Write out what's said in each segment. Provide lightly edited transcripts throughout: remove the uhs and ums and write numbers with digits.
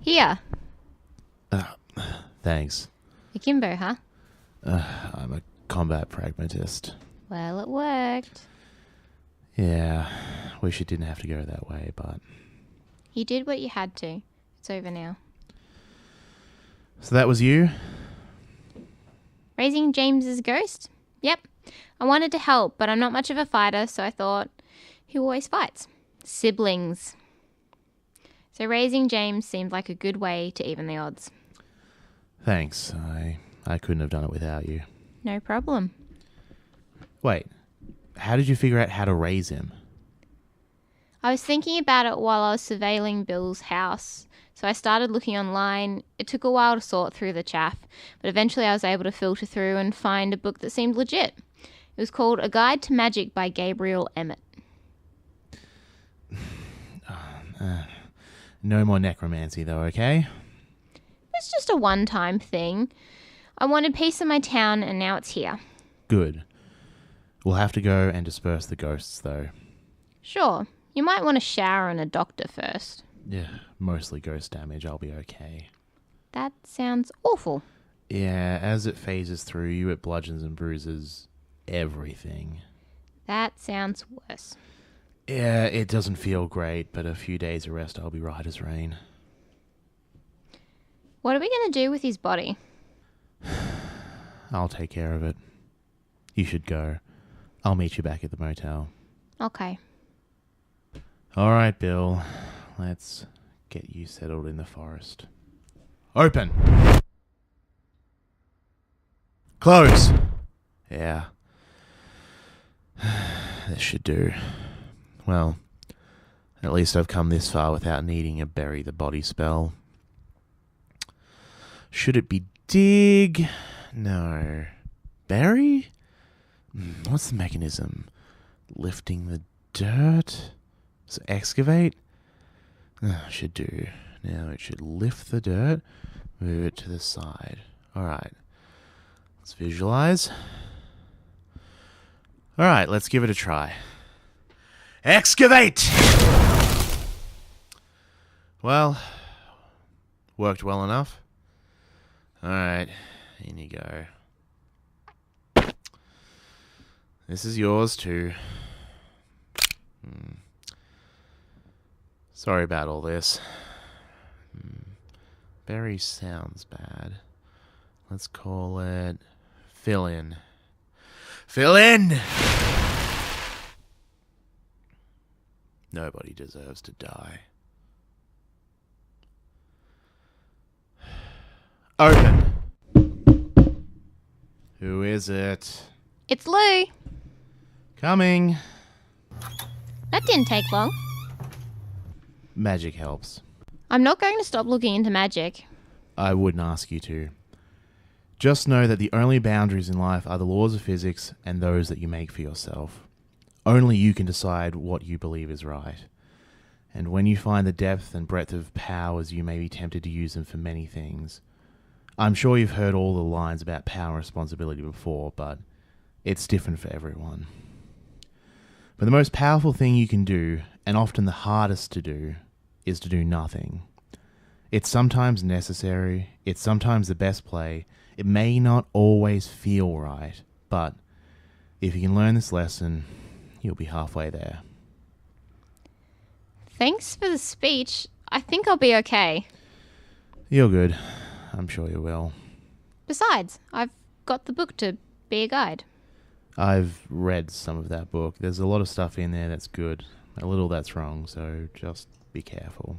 Here. Thanks. Akimbo, huh? I'm a combat pragmatist. Well, it worked. Yeah, wish it didn't have to go that way, but... You did what you had to. It's over now. So that was you? Raising James's ghost? Yep. I wanted to help, but I'm not much of a fighter, so I thought, who always fights? Siblings. So raising James seemed like a good way to even the odds. Thanks. I couldn't have done it without you. No problem. Wait, how did you figure out how to raise him? I was thinking about it while I was surveilling Bill's house, so I started looking online. It took a while to sort through the chaff, but eventually I was able to filter through and find a book that seemed legit. It was called A Guide to Magic by Gabriel Emmett. No more necromancy though, okay? It's just a one-time thing. I wanted peace in my town, and now it's here. Good. We'll have to go and disperse the ghosts though. Sure, you might want to shower and a doctor first. Yeah, mostly ghost damage, I'll be okay. That sounds awful. Yeah, as it phases through you, it bludgeons and bruises everything. That sounds worse. Yeah, it doesn't feel great, but a few days of rest I'll be right as rain. What are we going to do with his body? I'll take care of it. You should go. I'll meet you back at the motel. Okay. Alright, Bill. Let's get you settled in the forest. Open! Close! Yeah. This should do. Well, at least I've come this far without needing a bury the body spell. Should it be dig? No. Bury? What's the mechanism? Lifting the dirt? So excavate? Should do. Now it should lift the dirt, move it to the side. Alright. Let's visualize. Alright, let's give it a try. Excavate! Well, worked well enough. Alright, in you go. This is yours too. Sorry about all this. Berry sounds bad. Let's call it... Fill in. Fill in! Nobody deserves to die. Open! Who is it? It's Lou. Coming. That didn't take long. Magic helps. I'm not going to stop looking into magic. I wouldn't ask you to. Just know that the only boundaries in life are the laws of physics and those that you make for yourself. Only you can decide what you believe is right. And when you find the depth and breadth of powers, you may be tempted to use them for many things. I'm sure you've heard all the lines about power and responsibility before, but it's different for everyone. But the most powerful thing you can do, and often the hardest to do, is to do nothing. It's sometimes necessary, it's sometimes the best play, it may not always feel right, but if you can learn this lesson, you'll be halfway there. Thanks for the speech. I think I'll be okay. You're good. I'm sure you will. Besides, I've got the book to be a guide. I've read some of that book. There's a lot of stuff in there that's good, a little that's wrong, so just be careful.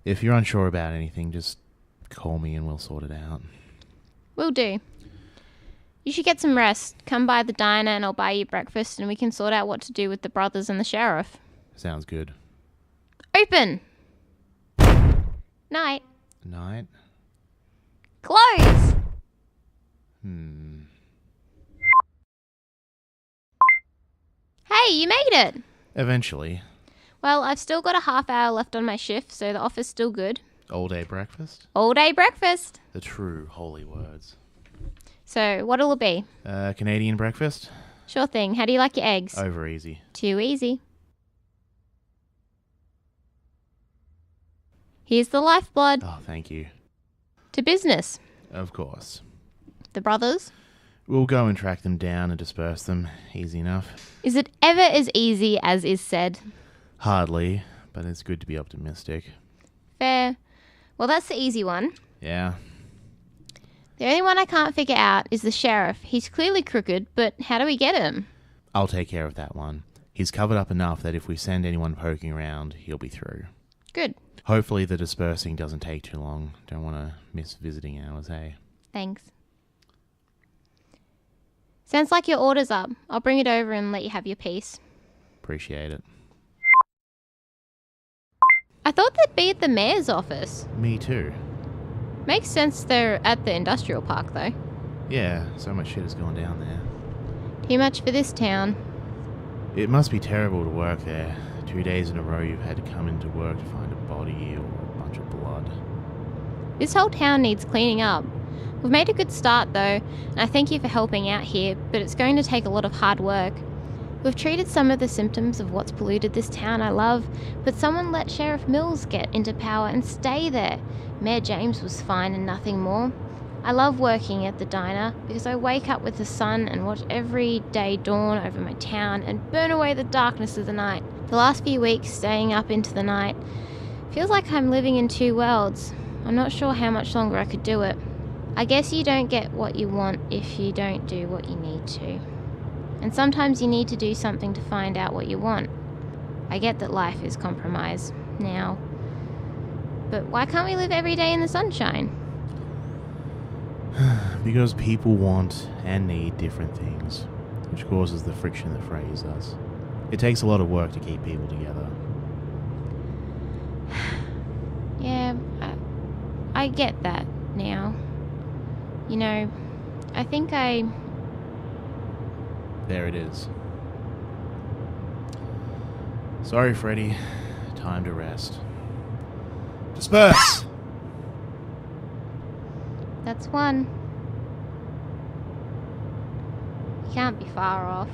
If you're unsure about anything, just call me and we'll sort it out. Will do. You should get some rest. Come by the diner and I'll buy you breakfast and we can sort out what to do with the brothers and the sheriff. Sounds good. Open! Night. Night? Close! Hey, you made it! Eventually. Well, I've still got a half hour left on my shift, so the offer's still good. All day breakfast? All day breakfast. The true holy words. So, what'll it be? Canadian breakfast? Sure thing. How do you like your eggs? Over easy. Too easy. Here's the lifeblood. Oh, thank you. To business. Of course. The brothers. We'll go and track them down and disperse them. Easy enough. Is it ever as easy as is said? Hardly, but it's good to be optimistic. Fair. Well, that's the easy one. Yeah. The only one I can't figure out is the sheriff. He's clearly crooked, but how do we get him? I'll take care of that one. He's covered up enough that if we send anyone poking around, he'll be through. Good. Hopefully the dispersing doesn't take too long. Don't want to miss visiting hours, eh? Thanks. Sounds like your order's up. I'll bring it over and let you have your piece. Appreciate it. I thought they'd be at the mayor's office. Me too. Makes sense they're at the industrial park, though. Yeah, so much shit has gone down there. Too much for this town. It must be terrible to work there. 2 days in a row you've had to come into work to find a body or a bunch of blood. This whole town needs cleaning up. We've made a good start, though, and I thank you for helping out here, but it's going to take a lot of hard work. We've treated some of the symptoms of what's polluted this town I love, but someone let Sheriff Mills get into power and stay there. Mayor James was fine and nothing more. I love working at the diner because I wake up with the sun and watch every day dawn over my town and burn away the darkness of the night. The last few weeks staying up into the night feels like I'm living in two worlds. I'm not sure how much longer I could do it. I guess you don't get what you want if you don't do what you need to. And sometimes you need to do something to find out what you want. I get that life is compromise now. But why can't we live every day in the sunshine? Because people want and need different things, which causes the friction that frays us. It takes a lot of work to keep people together. Yeah, I get that now. You know, I think There it is. Sorry, Freddy. Time to rest. Disperse! That's one. You can't be far off.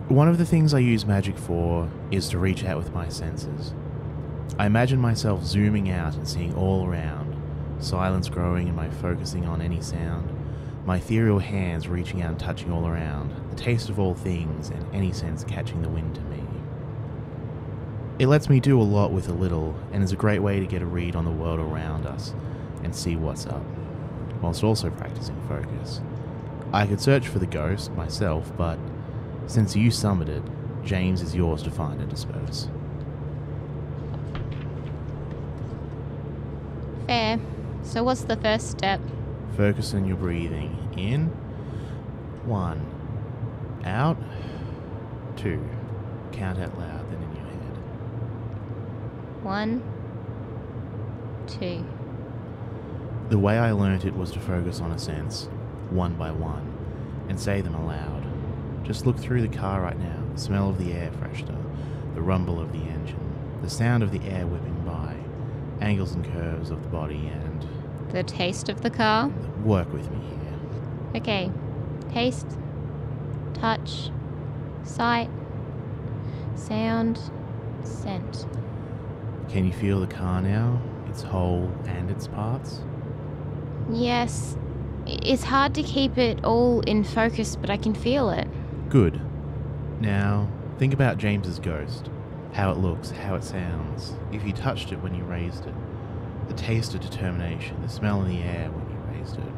One of the things I use magic for is to reach out with my senses. I imagine myself zooming out and seeing all around, silence growing and my focusing on any sound, my ethereal hands reaching out and touching all around, the taste of all things and any sense catching the wind to me. It lets me do a lot with a little and is a great way to get a read on the world around us and see what's up, whilst also practicing focus. I could search for the ghost myself, but since you summoned it, James is yours to find and disperse. Fair. So what's the first step? Focus on your breathing. In. 1. Out. 2. Count out loud, then in your head. 1, 2. The way I learnt it was to focus on a sense, one by one, and say them aloud. Just look through the car right now, the smell of the air freshener, the rumble of the engine, the sound of the air whipping by, angles and curves of the body, and The taste of the car. work with me here. Okay. Taste, touch, sight, sound, scent. Can you feel the car now? Its whole and its parts? Yes. It's hard to keep it all in focus, but I can feel it. Good. Now, think about James's ghost. How it looks, how it sounds. If you touched it when you raised it. The taste of determination, the smell in the air when you raised it.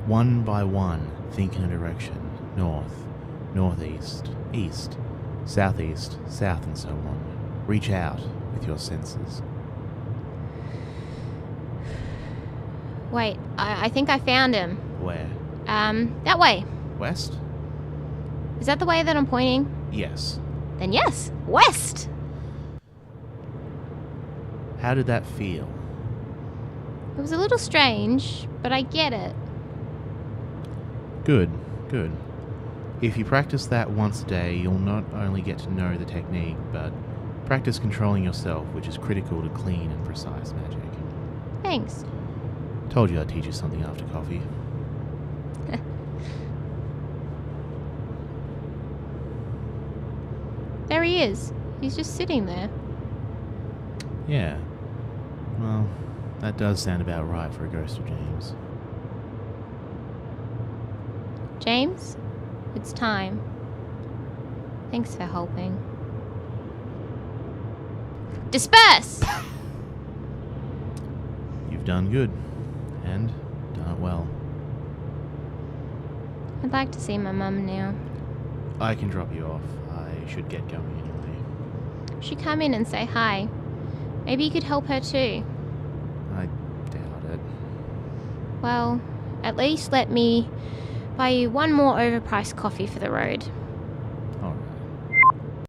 One by one, think in a direction. North, northeast, east, southeast, south, and so on. Reach out with your senses. Wait, I think I found him. Where? That way. West? Is that the way that I'm pointing? Yes. Then yes, west! How did that feel? It was a little strange, but I get it. Good, good. If you practice that once a day, you'll not only get to know the technique, but practice controlling yourself, which is critical to clean and precise magic. Thanks. Told you I'd teach you something after coffee. There he is. He's just sitting there. Yeah. Well, that does sound about right for a ghost of James. James, it's time. Thanks for helping. Disperse! You've done good. And done it well. I'd like to see my mum now. I can drop you off. I should get going anyway. She'd come in and say hi. Maybe you could help her too. I doubt it. Well, at least let me buy you one more overpriced coffee for the road. Alright.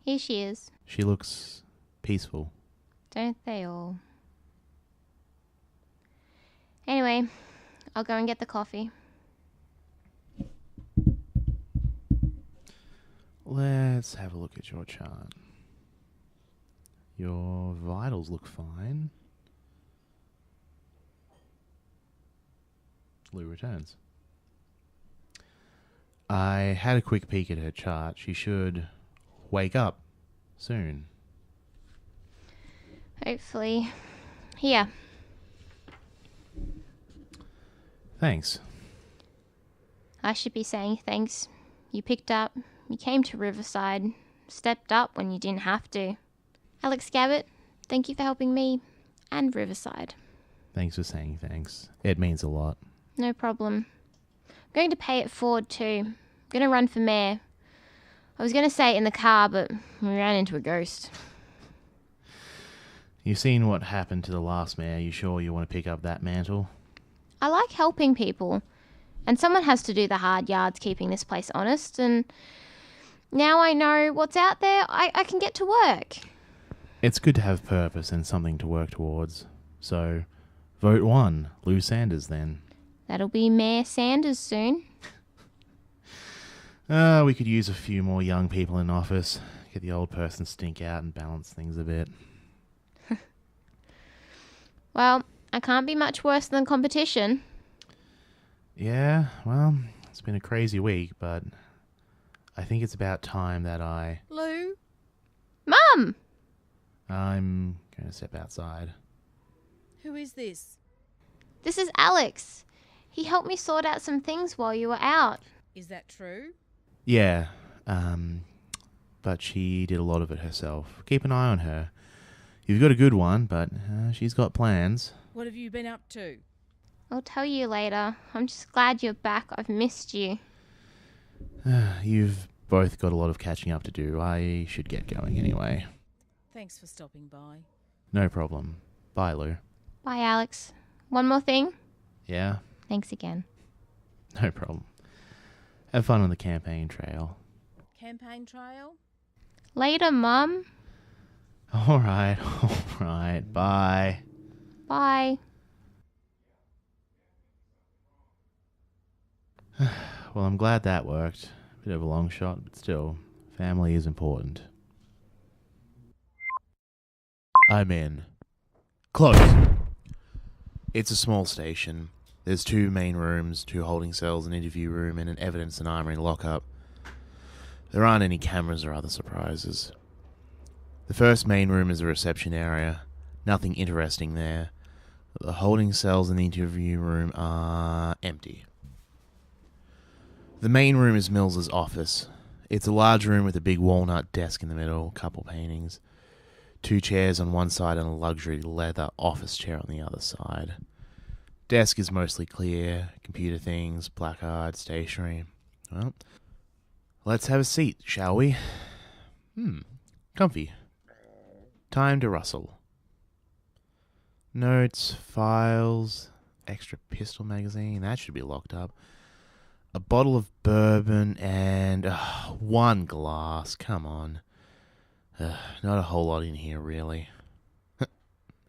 Here she is. She looks peaceful. Don't they all? Anyway, I'll go and get the coffee. Let's have a look at your chart. Your vitals look fine. Lou returns. I had a quick peek at her chart. She should wake up soon. Hopefully. Here. Thanks. I should be saying thanks. You picked up. You came to Riverside. Stepped up when you didn't have to. Alex Gabbett, thank you for helping me and Riverside. Thanks for saying thanks. It means a lot. No problem. I'm going to pay it forward too. I'm going to run for mayor. I was going to say it in the car, but we ran into a ghost. You've seen what happened to the last mayor. You sure you want to pick up that mantle? I like helping people. And someone has to do the hard yards keeping this place honest. And now I know what's out there, I can get to work. It's good to have purpose and something to work towards. So, vote 1, Lou Sanders then. That'll be Mayor Sanders soon. We could use a few more young people in office. Get the old person stink out and balance things a bit. Well, I can't be much worse than competition. Yeah, well, it's been a crazy week, but I think it's about time that Lou? Mum! I'm going to step outside. Who is this? This is Alex. He helped me sort out some things while you were out. Is that true? Yeah, but she did a lot of it herself. Keep an eye on her. You've got a good one, but she's got plans. What have you been up to? I'll tell you later. I'm just glad you're back. I've missed you. You've both got a lot of catching up to do. I should get going anyway. Thanks for stopping by. No problem. Bye, Lou. Bye, Alex. One more thing. Yeah? Thanks again. No problem. Have fun on the campaign trail. Campaign trail? Later, Mum. Alright, alright. Bye. Bye. Well, I'm glad that worked. Bit of a long shot, but still, family is important. I'm in. Close. It's a small station. There's 2 main rooms, 2 holding cells, an interview room, and an evidence and armory lockup. There aren't any cameras or other surprises. The first main room is a reception area. Nothing interesting there. The holding cells in the interview room are empty. The main room is Mills's office. It's a large room with a big walnut desk in the middle, a couple paintings, 2 chairs on one side and a luxury leather office chair on the other side. Desk is mostly clear, computer things, placard, stationery. Well, let's have a seat, shall we? Comfy. Time to rustle. Notes, files, extra pistol magazine, that should be locked up. A bottle of bourbon and 1 glass, come on. Not a whole lot in here, really.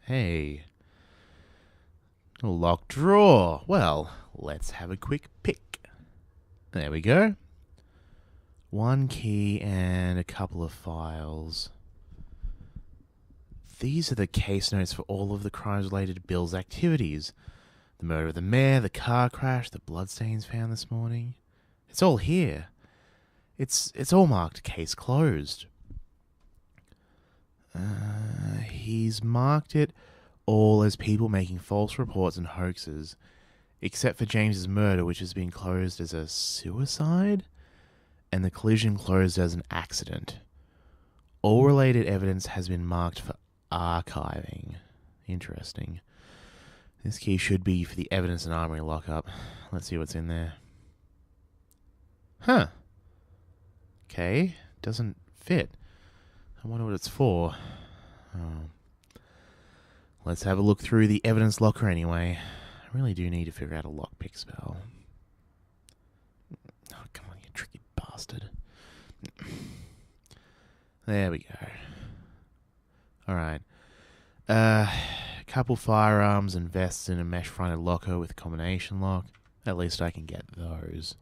Hey. A locked drawer. Well, let's have a quick pick. There we go. 1 key and a couple of files. These are the case notes for all of the crimes related to Bill's activities. The murder of the mayor, the car crash, the bloodstains found this morning. It's all here. It's all marked case closed. he's marked it all as people making false reports and hoaxes, except for James's murder, which has been closed as a suicide, and the collision closed as an accident. All related evidence has been marked for archiving. Interesting. This key should be for the evidence and armory lockup. Let's see what's in there. Huh. Okay, doesn't fit. I wonder what it's for. Oh. Let's have a look through the evidence locker anyway. I really do need to figure out a lockpick spell. Oh, come on, you tricky bastard. There we go. Alright. Couple firearms and vests in a mesh-fronted locker with combination lock. At least I can get those.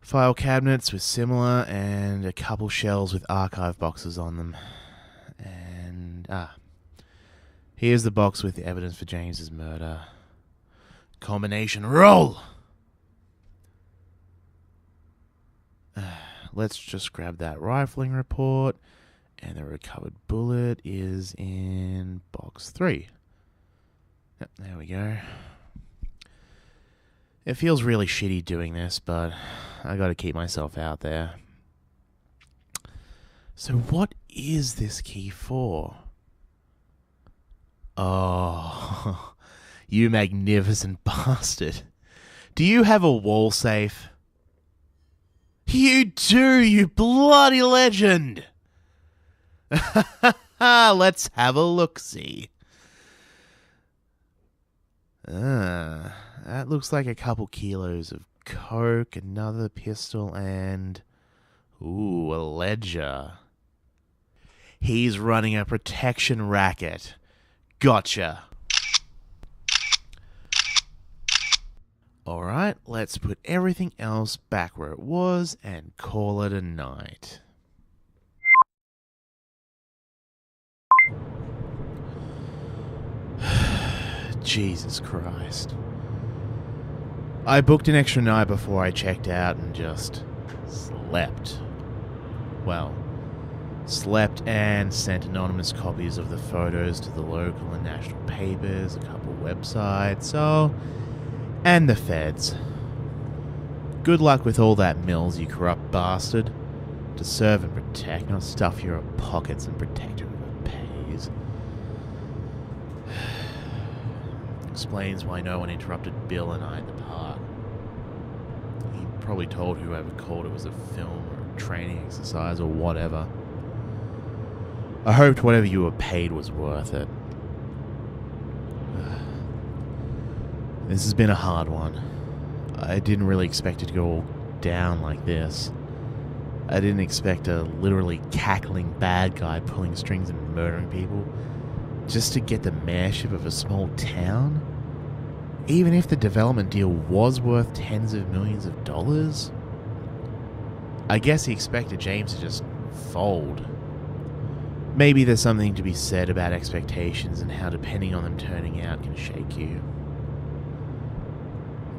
File cabinets with similar, and a couple shelves with archive boxes on them. And, here's the box with the evidence for James's murder. Combination roll! Let's just grab that rifling report. And the recovered bullet is in box 3. Yep, there we go. It feels really shitty doing this, but I gotta keep myself out there. So what is this key for? Oh, you magnificent bastard. Do you have a wall safe? You do, you bloody legend! Let's have a look-see. That looks like a couple kilos of coke, another pistol, and... ooh, a ledger. He's running a protection racket. Gotcha. Alright, let's put everything else back where it was and call it a night. Jesus Christ. I booked an extra night before I checked out and just slept. Well, slept and sent anonymous copies of the photos to the local and national papers, a couple websites, and the feds. Good luck with all that, Mills, you corrupt bastard. To serve and protect, not stuff your pockets and protect whoever pays. Explains why no one interrupted Bill and I at the park. He probably told whoever called it was a film or a training exercise or whatever. I hoped whatever you were paid was worth it. This has been a hard one. I didn't really expect it to go down like this. I didn't expect a literally cackling bad guy pulling strings and murdering people just to get the mayorship of a small town? Even if the development deal was worth tens of millions of dollars? I guess he expected James to just fold. Maybe there's something to be said about expectations and how depending on them turning out can shake you.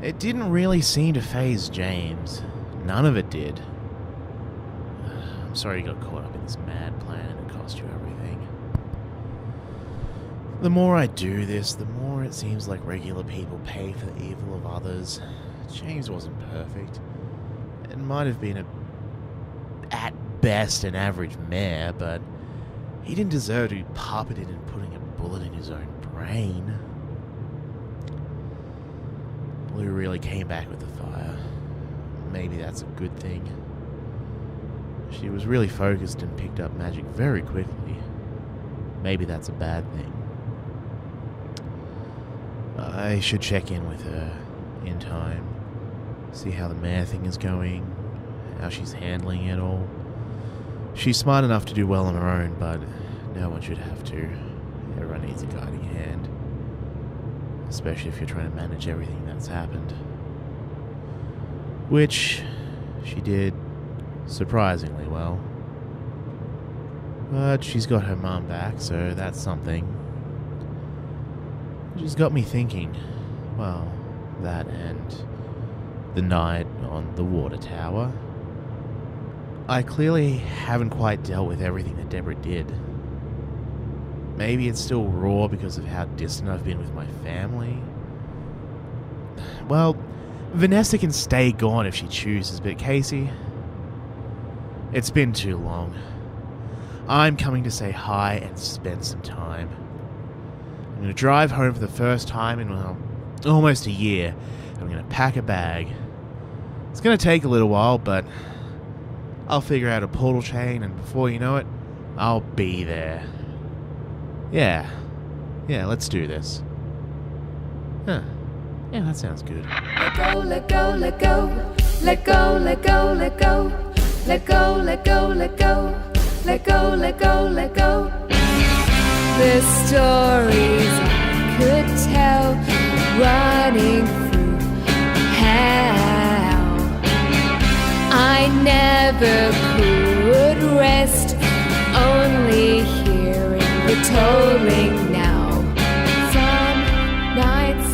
It didn't really seem to faze James. None of it did. I'm sorry you got caught up in this mad plan and it cost you everything. The more I do this, the more it seems like regular people pay for the evil of others. James wasn't perfect. It might have been at best an average mayor, but he didn't deserve to be puppeted and putting a bullet in his own brain. Blue really came back with the fire. Maybe that's a good thing. She was really focused and picked up magic very quickly. Maybe that's a bad thing. I should check in with her in time. See how the mayor thing is going, how she's handling it all. She's smart enough to do well on her own, but no one should have to. Everyone needs a guiding hand. Especially if you're trying to manage everything that's happened. Which she did surprisingly well. But she's got her mum back, so that's something. She's got me thinking, well, that and the night on the water tower. I clearly haven't quite dealt with everything that Deborah did. Maybe it's still raw because of how distant I've been with my family. Well, Vanessa can stay gone if she chooses, but Casey, it's been too long. I'm coming to say hi and spend some time. I'm going to drive home for the first time in almost a year. I'm going to pack a bag. It's going to take a little while, but I'll figure out a portal chain, and before you know it, I'll be there. Yeah, let's do this. Huh. Yeah, that sounds good. Let go, let go, let go. Let go, let go, let go. Let go, let go, let go. Let go, let go, let go. The stories I could tell, running through hell. I never could rest, only hearing the tolling now. Some nights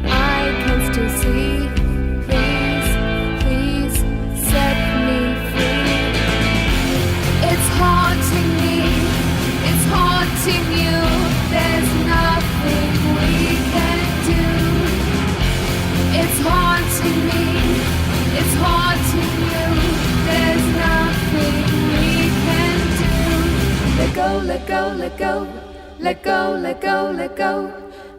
I can still see. Please set me free. It's haunting me, it's haunting you. There's nothing we can do. It's haunting me, it's haunting you. There's nothing we can do. Let go, let go, let go. Let go, let go, let go.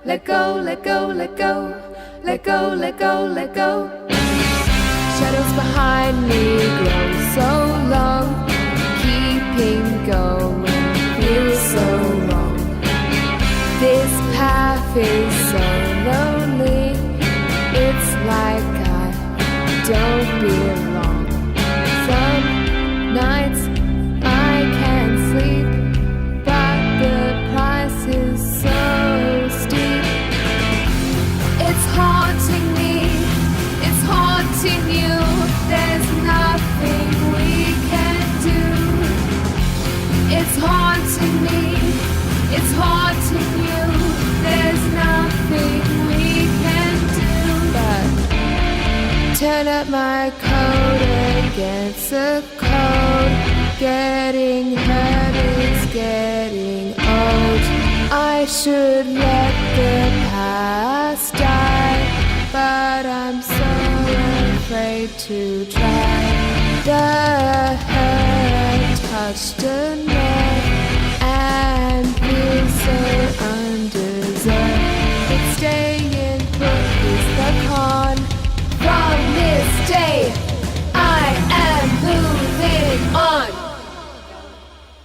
Let go, let go, let go. Let go, let go, let go. Shadows behind me grow so long. Keeping going feels so wrong. This path is so lonely. It's like I don't belong. Some nights I can't sleep, but the price is so steep. It's haunting me, it's haunting you. There's nothing we can do. It's haunting me, it's haunting you. There's nothing we can do but turn up my coat against the cold. Getting hurt is getting old. I should let the past die, but I'm so afraid to try. The hurt touched a nerve and feels so undeserved. But staying put is the con. From this day, I am moving on.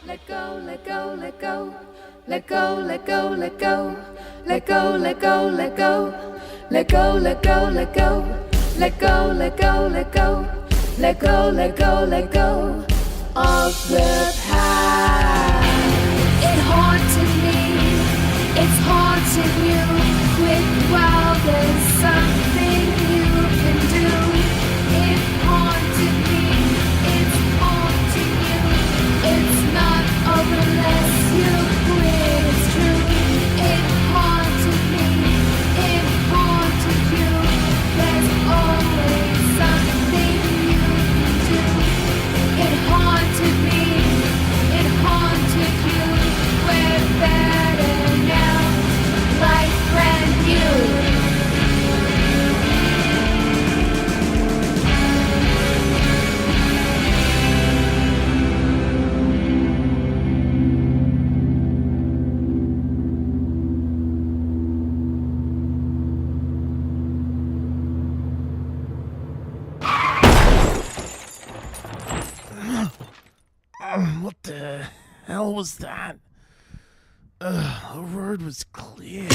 Let go, let go, let go. Let go, let go, let go. Let go, let go, let go. Let go, let go, let go. Let go, let go, let go. Let go, let go, let go of the past. It haunted me, it's haunting you. Quick, while there's something you can do. It haunted me, it's haunting you. It's not over unless you quit, it's true. It haunted me, it haunted you. There's always something you can do. It haunted me, it haunted you. We're better now, like brand new. What the hell was that? The road was clear.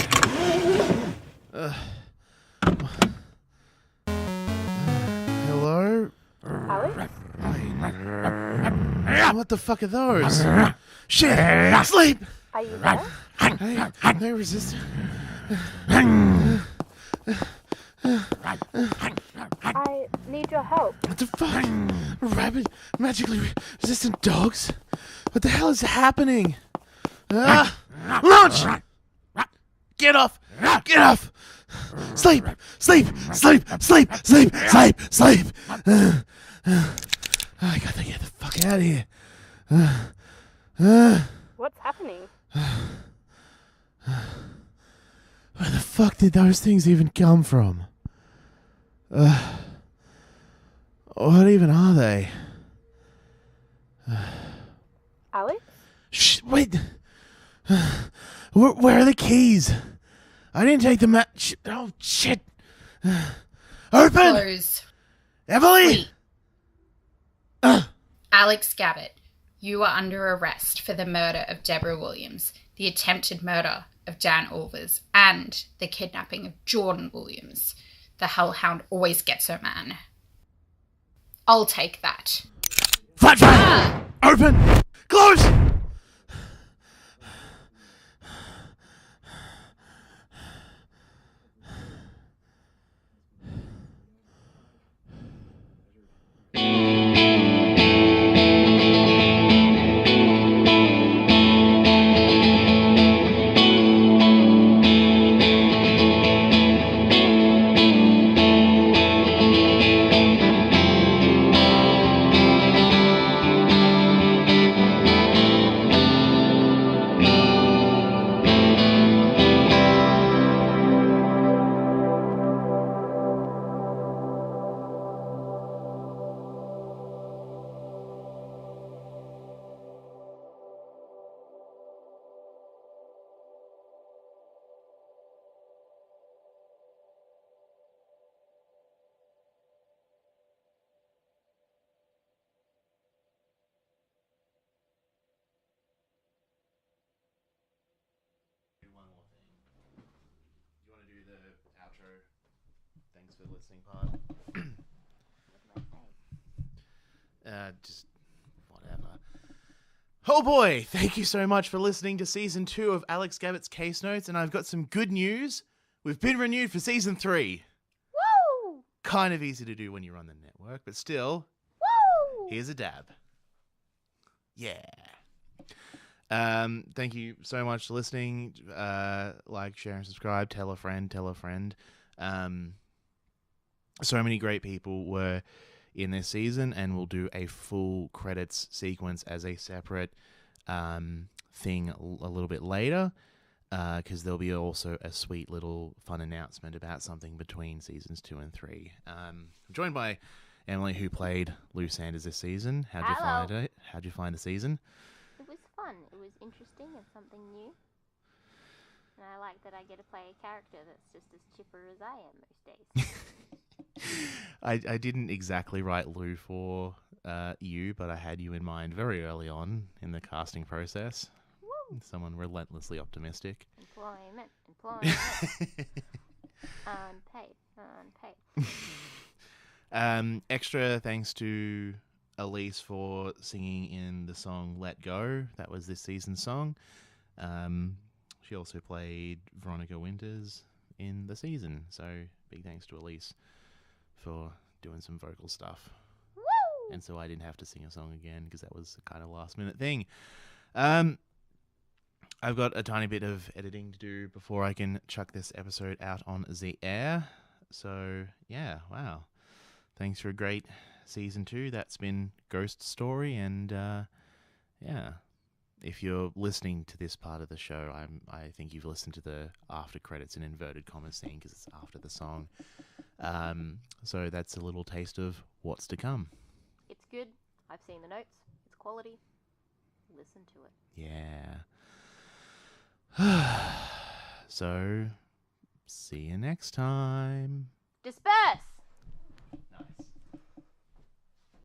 Hello? What the fuck are those? Shit! Sleep! Are you there? Hey, no resistance. I need your help. What the fuck? Rabid, magically resistant dogs? What the hell is happening? Launch! Get off! Get off! Sleep! Sleep! Sleep! Sleep! Sleep! Sleep! Sleep! I gotta get the fuck out of here. What's happening? fuck did those things even come from? What even are they? Alex? Shh, wait. Where are the keys? I didn't take them out. Oh, shit. Open! Close. Emily! Alex Gabbett, you are under arrest for the murder of Deborah Williams, the attempted murder of Dan Ulvers, and the kidnapping of Jordan Williams. The hellhound always gets her man. I'll take that. Flashback! Open! Close! One more thing. You want to do the outro? Thanks for listening part. Just whatever. Oh boy! Thank you so much for listening to season 2 of Alex Gabbett's Case Notes, and I've got some good news. We've been renewed for season 3. Woo! Kind of easy to do when you're on the network, but still, Woo! here's a dab. Yeah. Thank you so much for listening. Like, share, and subscribe. Tell a friend. Tell a friend. So many great people were in this season, and we'll do a full credits sequence as a separate thing a little bit later, because there'll be also a sweet little fun announcement about something between seasons 2 and 3. I'm joined by Emily, who played Lou Sanders this season. How'd you find it? How'd you find the season? It was fun. It was interesting and something new. And I like that I get to play a character that's just as chipper as I am most days. I didn't exactly write Lou for you, but I had you in mind very early on in the casting process. Woo! Someone relentlessly optimistic. Employment. Unpaid. Extra thanks to Elise for singing in the song Let Go. That was this season's song. She also played Veronica Winters in the season. So big thanks to Elise for doing some vocal stuff. Woo! And so I didn't have to sing a song again because that was a kind of last minute thing. I've got a tiny bit of editing to do before I can chuck this episode out on the air. So yeah, wow. Thanks for a great season 2. That's been Ghost Story, and yeah. If you're listening to this part of the show, I think you've listened to the after credits and inverted commas scene because it's after the song. So that's a little taste of what's to come. It's good. I've seen the notes. It's quality. Listen to it. Yeah. So, see you next time. Disperse!